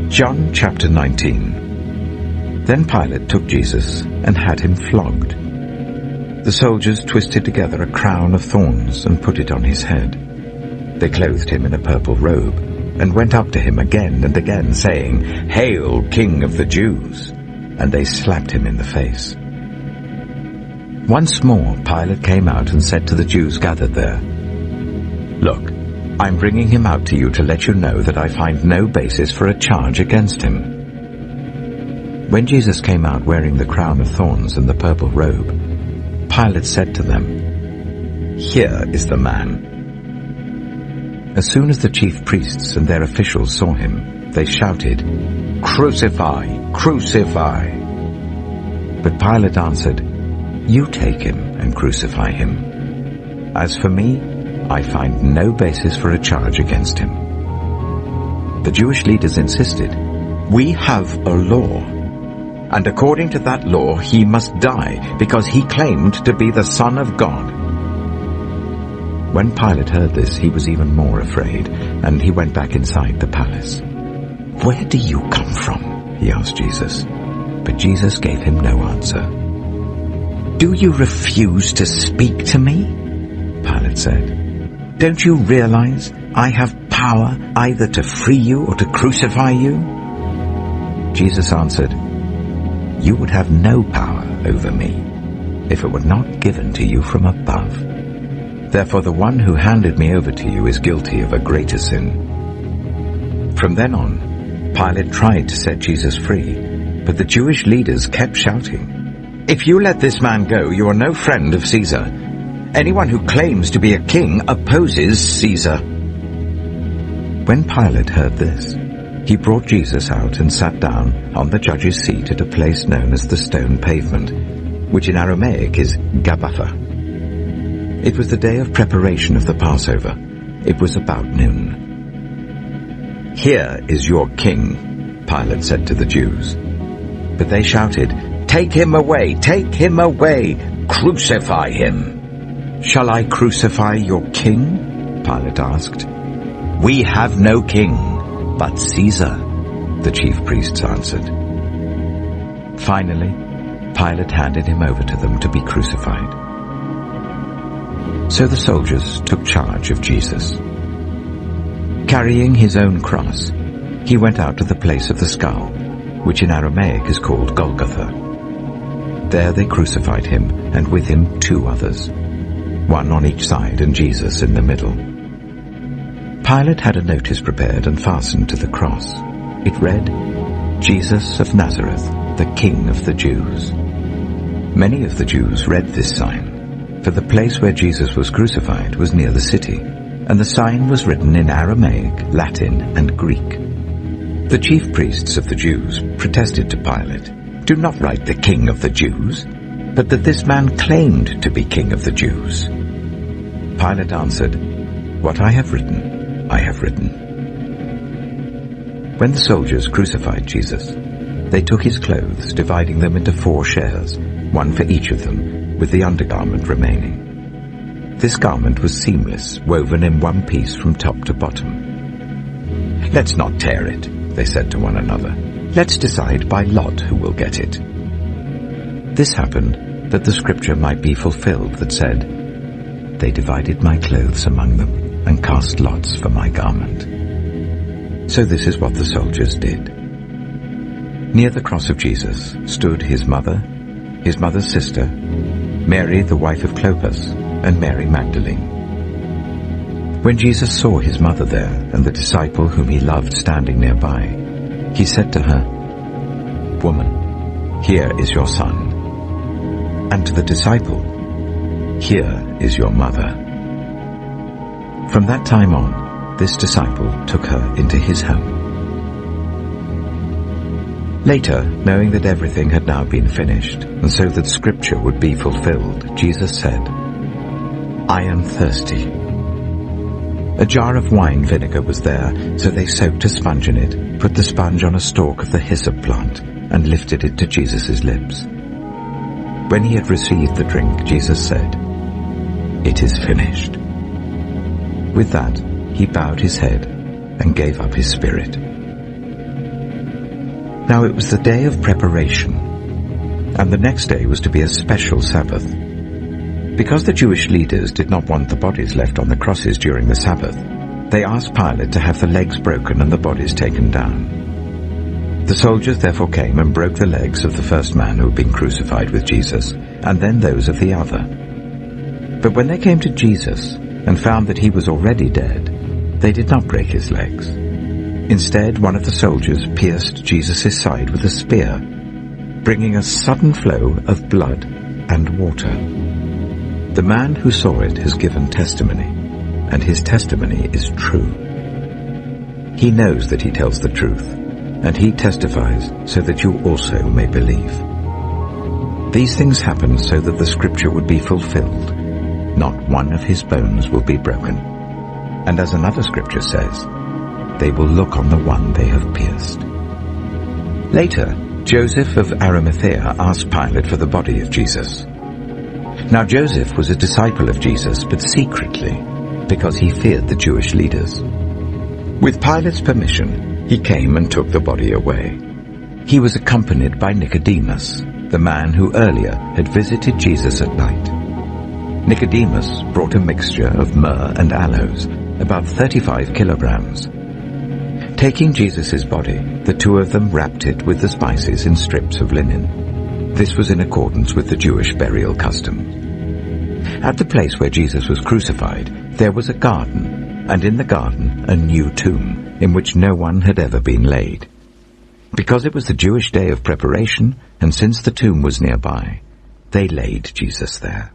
John chapter 19. Then Pilate took Jesus and had him flogged. The soldiers twisted together a crown of thorns and put it on his head. They clothed him in a purple robe and went up to him again and again, saying, "Hail, King of the Jews!" And they slapped him in the face. Once more Pilate came out and said to the Jews gathered there, "Look, I'm bringing him out to you to let you know that I find no basis for a charge against him." When Jesus came out wearing the crown of thorns and the purple robe, Pilate said to them, "Here is the man." As soon as the chief priests and their officials saw him, they shouted, "Crucify! Crucify!" But Pilate answered, "You take him and crucify him. As for me, I find no basis for a charge against him." The Jewish leaders insisted, "We have a law, and according to that law he must die because he claimed to be the Son of God." When Pilate heard this, he was even more afraid, and he went back inside the palace. "Where do you come from?" he asked Jesus. But Jesus gave him no answer. "Do you refuse to speak to me?" Pilate said. "Don't you realize I have power either to free you or to crucify you?" Jesus answered, "You would have no power over me if it were not given to you from above. Therefore the one who handed me over to you is guilty of a greater sin." From then on, Pilate tried to set Jesus free, but the Jewish leaders kept shouting, "If you let this man go, you are no friend of Caesar. Anyone who claims to be a king opposes Caesar." When Pilate heard this, he brought Jesus out and sat down on the judge's seat at a place known as the Stone Pavement, which in Aramaic is Gabbatha. It was the day of preparation of the Passover. It was about noon. "Here is your king," Pilate said to the Jews. But they shouted, "Take him away! Take him away! Crucify him!" "Shall I crucify your king?" Pilate asked. "We have no king but Caesar," the chief priests answered. Finally, Pilate handed him over to them to be crucified. So the soldiers took charge of Jesus. Carrying his own cross, he went out to the place of the skull, which in Aramaic is called Golgotha. There they crucified him, and with him 2 others, one on each side and Jesus in the middle. Pilate had a notice prepared and fastened to the cross. It read, "Jesus of Nazareth, the King of the Jews." Many of the Jews read this sign, for the place where Jesus was crucified was near the city, and the sign was written in Aramaic, Latin, and Greek. The chief priests of the Jews protested to Pilate, "Do not write the King of the Jews, but that this man claimed to be King of the Jews." Pilate answered, "What I have written, I have written." When the soldiers crucified Jesus, they took his clothes, dividing them into 4 shares, one for each of them, with the undergarment remaining. This garment was seamless, woven in one piece from top to bottom. "Let's not tear it," they said to one another. "Let's decide by lot who will get it." This happened that the scripture might be fulfilled that said, "They divided my clothes among them and cast lots for my garment." So this is what the soldiers did. Near the cross of Jesus stood his mother's sister, Mary the wife of Clopas, and Mary Magdalene. When Jesus saw his mother there and the disciple whom he loved standing nearby, he said to her, "Woman, here is your son." And to the disciple, "Here is your mother." From that time on, this disciple took her into his home. Later, knowing that everything had now been finished, and so that Scripture would be fulfilled, Jesus said, "I am thirsty." A jar of wine vinegar was there, so they soaked a sponge in it, put the sponge on a stalk of the hyssop plant, and lifted it to Jesus' lips. When he had received the drink, Jesus said, "It is finished." With that, he bowed his head and gave up his spirit. Now it was the day of preparation, and the next day was to be a special Sabbath. Because the Jewish leaders did not want the bodies left on the crosses during the Sabbath, they asked Pilate to have the legs broken and the bodies taken down. The soldiers therefore came and broke the legs of the first man who had been crucified with Jesus, and then those of the other. But when they came to Jesus and found that he was already dead, they did not break his legs. Instead, one of the soldiers pierced Jesus' side with a spear, bringing a sudden flow of blood and water. The man who saw it has given testimony, and his testimony is true. He knows that he tells the truth, and he testifies so that you also may believe. These things happened so that the scripture would be fulfilled. Not one of his bones will be broken. And as another scripture says, they will look on the one they have pierced. Later, Joseph of Arimathea asked Pilate for the body of Jesus. Now Joseph was a disciple of Jesus, but secretly, because he feared the Jewish leaders. With Pilate's permission, he came and took the body away. He was accompanied by Nicodemus, the man who earlier had visited Jesus at night. Nicodemus brought a mixture of myrrh and aloes, about 35 kilograms. Taking Jesus' body, the two of them wrapped it with the spices in strips of linen. This was in accordance with the Jewish burial custom. At the place where Jesus was crucified, there was a garden, and in the garden a new tomb, in which no one had ever been laid. Because it was the Jewish day of preparation, and since the tomb was nearby, they laid Jesus there.